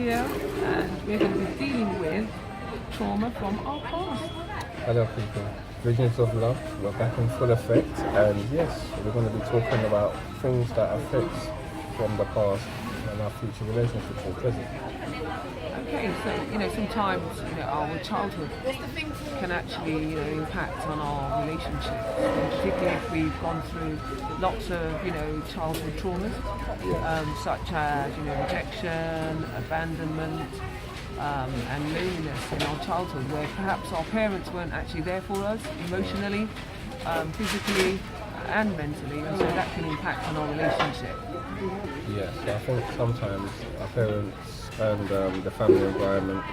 here and we're going to be dealing with trauma from our past. Hello people, Visions of Love, we're back in full effect, and yes, we're going to be talking about things that affect from the past and our future relationships or present. Okay, so sometimes our childhood can actually impact on our relationships, and particularly if we've gone through lots of childhood traumas, such as rejection, abandonment, and loneliness in our childhood, where perhaps our parents weren't actually there for us emotionally, physically, and mentally, and so that can impact on our relationship. Yes, I think sometimes our parents and the family environment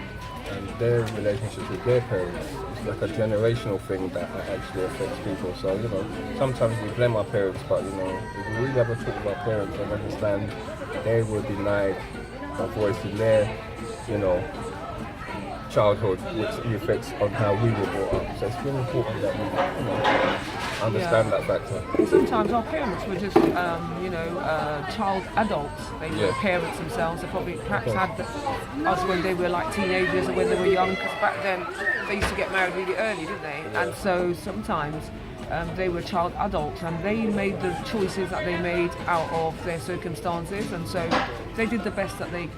and their relationship with their parents is like a generational thing that actually affects people. So, sometimes we blame our parents, but, if we really ever talk about parents and understand they were denied a voice in their, childhood, which affects on how we were brought up. So it's really important that we, understand that factor. Sometimes our parents were just, child adults. They were parents themselves. They probably perhaps had us when they were like teenagers or when they were young, because back then they used to get married really early, didn't they? Yeah. And so sometimes they were child adults and they made the choices that they made out of their circumstances, and so they did the best that they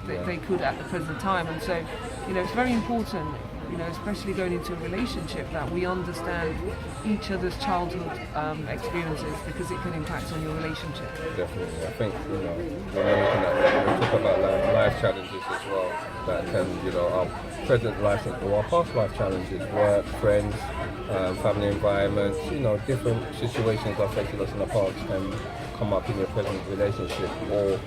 could at the present time. And so it's very important, especially going into a relationship, that we understand each other's childhood experiences, because it can impact on your relationship. Definitely. I think, when we're looking at, we talk about life challenges as well, that can, our present life or our past life challenges, work, friends, family environments, different situations that affected us in the past can come up in your present relationship, or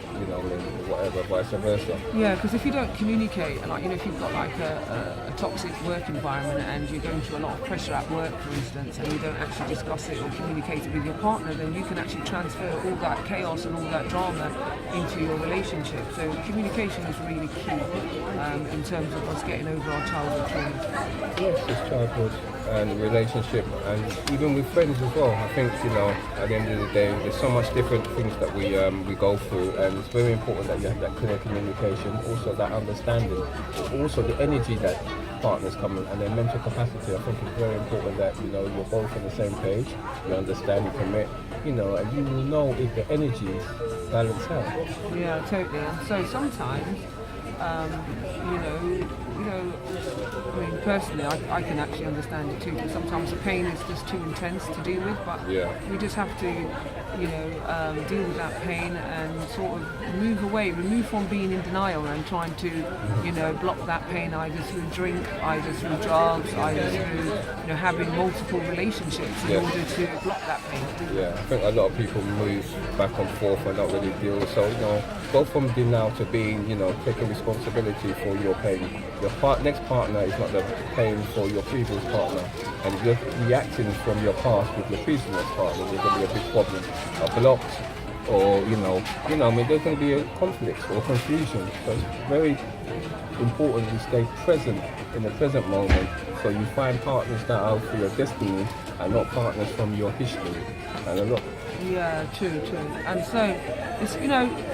whatever, vice versa. Yeah, because if you don't communicate, like if you've got like a toxic work environment and you're going through a lot of pressure at work, for instance, and you don't actually discuss it or communicate it with your partner, then you can actually transfer all that chaos and all that drama into your relationship. So communication is really key in terms of us getting over our childhood traumas. Yes, it's childhood and relationship, and even with friends as well. I think at the end of the day, there's so much different things that we go through, and it's very important that you have that clear communication, also that understanding, also the energy that partners come in and their mental capacity. I think it's very important that you're both on the same page, you understand, you commit, and you will know if the energies balance out. Yeah, totally. And so sometimes I mean, personally, I can actually understand it too, because sometimes the pain is just too intense to deal with, but we just have to, deal with that pain and sort of remove from being in denial and trying to, block that pain either through drink, either through drugs, either through, having multiple relationships in order to block that pain. Yeah, I think a lot of people move back and forth and not really deal. So, go from denial to being, taking responsibility for your pain. Your next partner is not the pain for your previous partner, and if you're reacting from your past with your previous partner, there's going to be a big problem, blocked, or there's going to be a conflict or confusion. So it's very important you stay present in the present moment, so you find partners that are for your destiny and not partners from your history. And a lot. Yeah, true. And so it's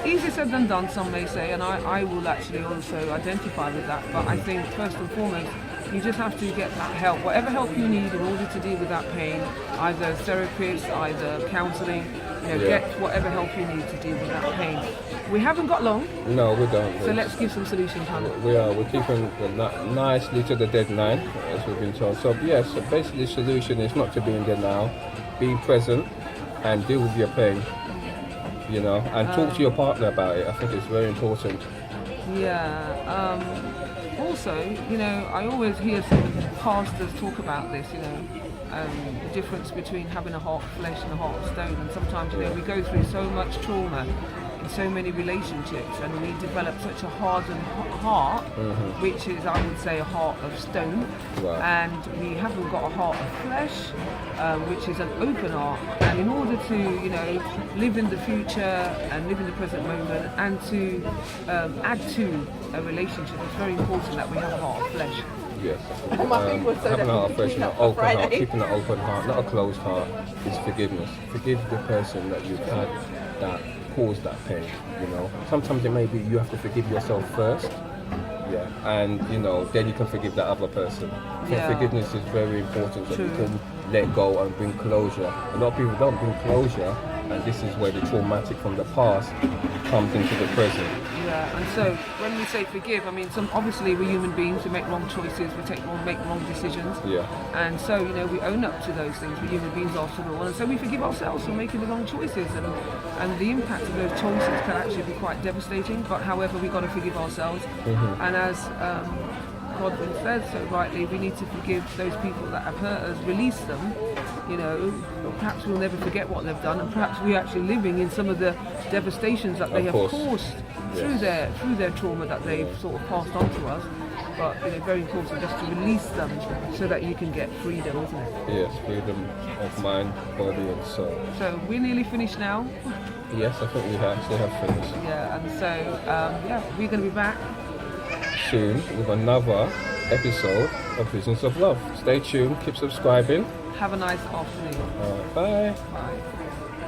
easier said than done, some may say, and I will actually also identify with that. But I think first and foremost, you just have to get that help, whatever help you need in order to deal with that pain, either therapist, either counselling, get whatever help you need to deal with that pain. We haven't got long. No, we don't. So let's give some solutions, Hannah. We're keeping nicely to the deadline, as we've been told. So yes, basically the solution is not to be in denial, be present and deal with your pain, and talk to your partner about it. I think it's very important. Yeah. Also, I always hear some pastors talk about this, the difference between having a heart of flesh and a heart of stone. And sometimes, we go through so much trauma in so many relationships, and we develop such a hardened heart, which is, I would say, a heart of stone. Right. And we haven't got a heart of flesh, which is an open heart. And in order to, live in the future and live in the present moment, and to add to a relationship, it's very important that we have a heart of flesh. Yes. Having a heart of flesh, not open heart, keeping an open heart, not a closed heart, is forgiveness. Forgive the person that you've had that caused that pain. Sometimes it may be you have to forgive yourself first, Yeah, and then you can forgive that other person. So Yeah. forgiveness is very important, that you True. can let go and bring closure. A lot of people don't bring closure, and this is where the traumatic from the past comes into the present. Yeah, and so when we say forgive, I mean, obviously we're human beings, we make wrong choices, make wrong decisions. Yeah. And so, we own up to those things. We're human beings after all. And so we forgive ourselves for making the wrong choices. And the impact of those choices can actually be quite devastating. But however, we've got to forgive ourselves. And as Godwin said so rightly, we need to forgive those people that have hurt us, release them. Perhaps we'll never forget what they've done, and perhaps we're actually living in some of the devastations that they have course. caused through their trauma that they've sort of passed on to us. But very important just to release them so that you can get freedom, isn't it? Yes, freedom of mind, body, and soul. So we're nearly finished now. Yes, I think we have finished. Yeah, and so we're going to be back. Soon with another episode of Visions of Love. Stay tuned, keep subscribing. Have a nice afternoon. Bye. Bye.